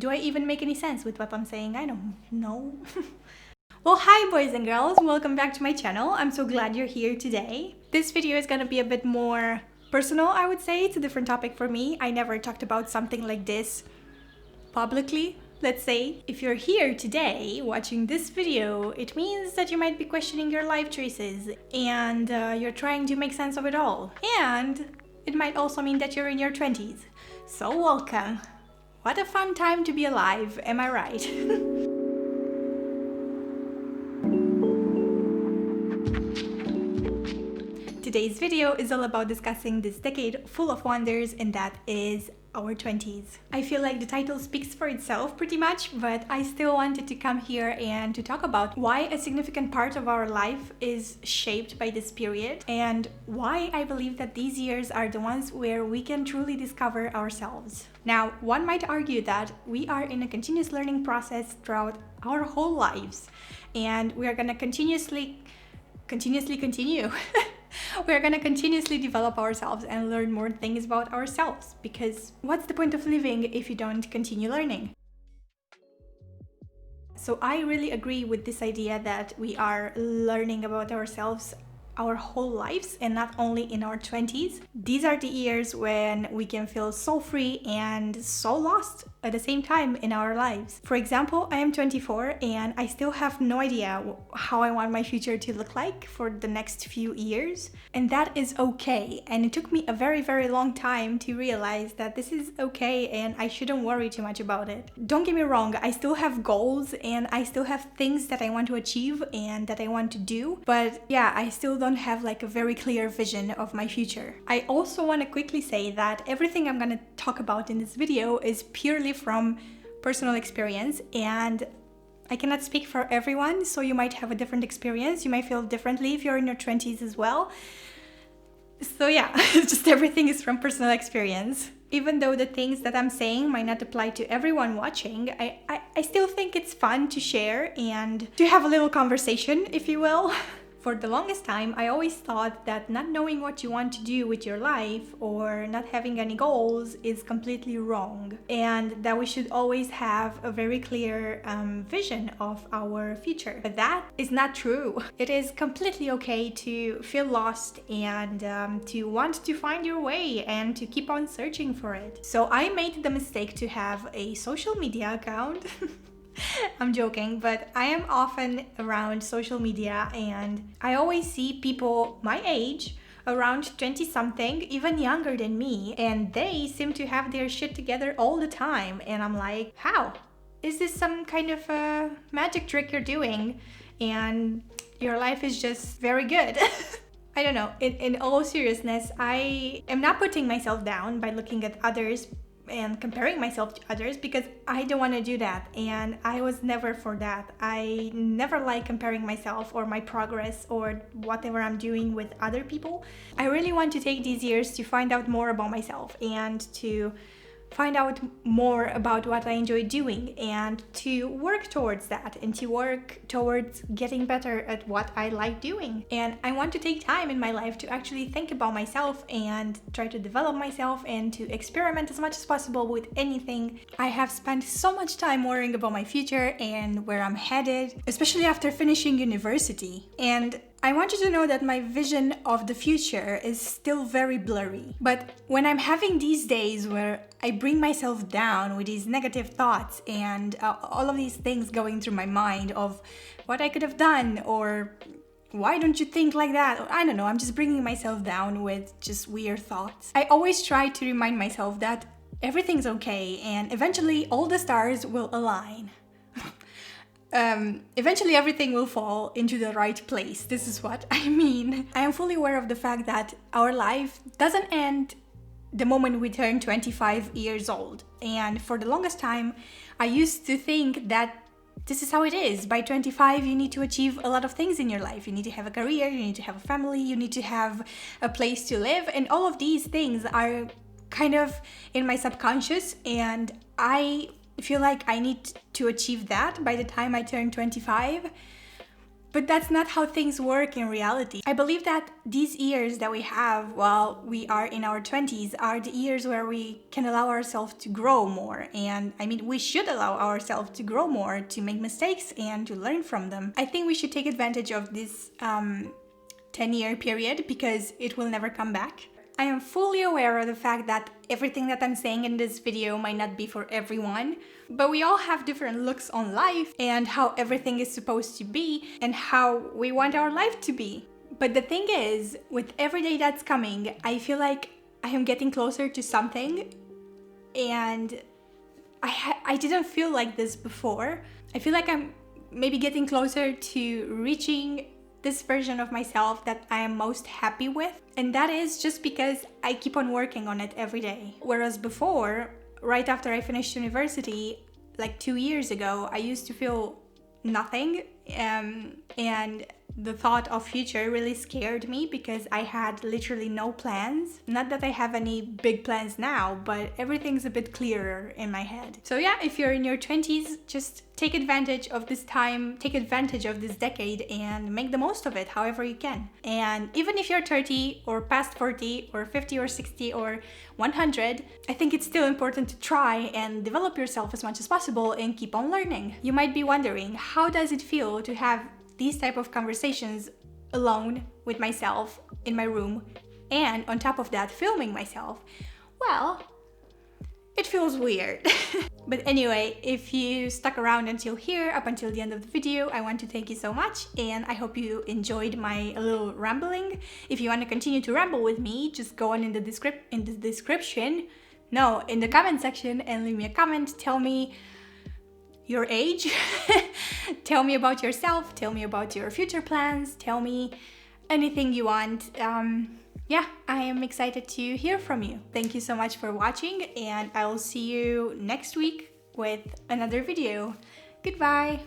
Do I even make any sense with what I'm saying? I don't know. Well, hi boys and girls, welcome back to my channel. I'm so glad you're here today. This video is gonna be a bit more personal, I would say. It's a different topic for me. I never talked about something like this publicly, let's say. If you're here today watching this video, it means that you might be questioning your life choices and you're trying to make sense of it all. And it might also mean that you're in your 20s. So welcome. What a fun time to be alive, am I right? Today's video is all about discussing this decade full of wonders, and that is our 20s. I feel like the title speaks for itself pretty much, but I still wanted to come here and to talk about why a significant part of our life is shaped by this period and why I believe that these years are the ones where we can truly discover ourselves. Now, one might argue that we are in a continuous learning process throughout our whole lives, and we are gonna continuously continue. We're gonna continuously develop ourselves and learn more things about ourselves, because what's the point of living if you don't continue learning? So I really agree with this idea that we are learning about ourselves our whole lives and not only in our 20s. These are the years when we can feel so free and so lost at the same time in our lives. For example, I am 24 and I still have no idea how I want my future to look like for the next few years. And that is okay. And it took me a very, very long time to realize that this is okay and I shouldn't worry too much about it. Don't get me wrong, I still have goals and I still have things that I want to achieve and that I want to do. But yeah, I still don't have like a very clear vision of my future. I also want to quickly say that everything I'm going to talk about in this video is purely from personal experience, and I cannot speak for everyone, so you might have a different experience. You might feel differently if you're in your 20s as well. So yeah, just everything is from personal experience. Even though the things that I'm saying might not apply to everyone watching, I still think it's fun to share and to have a little conversation, if you will. For the longest time, I always thought that not knowing what you want to do with your life or not having any goals is completely wrong, and that we should always have a very clear vision of our future. But that is not true. It is completely okay to feel lost and to want to find your way and to keep on searching for it. So I made the mistake to have a social media account. I'm joking, but I am often around social media and I always see people my age, around 20 something, even younger than me, and they seem to have their shit together all the time. And I'm like, how? Is this some kind of a magic trick you're doing and your life is just very good? I don't know. In all seriousness, I am not putting myself down by looking at others and comparing myself to others, because I don't want to do that, and I was never for that. I never like comparing myself or my progress or whatever I'm doing with other people. I really want to take these years to find out more about myself and to find out more about what I enjoy doing and to work towards that and to work towards getting better at what I like doing. And I want to take time in my life to actually think about myself and try to develop myself and to experiment as much as possible with anything. I have spent so much time worrying about my future and where I'm headed, especially after finishing university. And I want you to know that my vision of the future is still very blurry. But when I'm having these days where I bring myself down with these negative thoughts and all of these things going through my mind of what I could have done or why don't you think like that? Or, I don't know, I'm just bringing myself down with just weird thoughts. I always try to remind myself that everything's okay and eventually all the stars will align. Eventually everything will fall into the right place. This is what I mean. I am fully aware of the fact that our life doesn't end the moment we turn 25 years old. And for the longest time, I used to think that this is how it is. By 25, you need to achieve a lot of things in your life. You need to have a career, you need to have a family, you need to have a place to live. And all of these things are kind of in my subconscious, and I feel like I need to achieve that by the time I turn 25. But that's not how things work in reality. I believe that these years that we have while we are in our 20s are the years where we can allow ourselves to grow more. And I mean, we should allow ourselves to grow more, to make mistakes and to learn from them. I think we should take advantage of this 10-year period because it will never come back. I am fully aware of the fact that everything that I'm saying in this video might not be for everyone, but we all have different looks on life and how everything is supposed to be and how we want our life to be. But the thing is, with every day that's coming, I feel like I am getting closer to something, and I didn't feel like this before. I feel like I'm maybe getting closer to reaching this version of myself that I am most happy with. And that is just because I keep on working on it every day. Whereas before, right after I finished university, like 2 years ago, I used to feel nothing. And the thought of future really scared me because I had literally no plans. Not that I have any big plans now, but everything's a bit clearer in my head. So yeah, if you're in your 20s, just take advantage of this time, take advantage of this decade and make the most of it however you can. And even if you're 30 or past 40 or 50 or 60 or 100, I think it's still important to try and develop yourself as much as possible and keep on learning. You might be wondering, how does it feel to have these type of conversations alone with myself in my room, and on top of that filming myself? Well, it feels weird. But anyway, if you stuck around until here, up until the end of the video, I want to thank you so much, and I hope you enjoyed my little rambling. If you want to continue to ramble with me, just go on in the comment section and leave me a comment. Tell me your age, tell me about yourself, tell me about your future plans, tell me anything you want. Yeah, I am excited to hear from you. Thank you so much for watching, and I will see you next week with another video. Goodbye.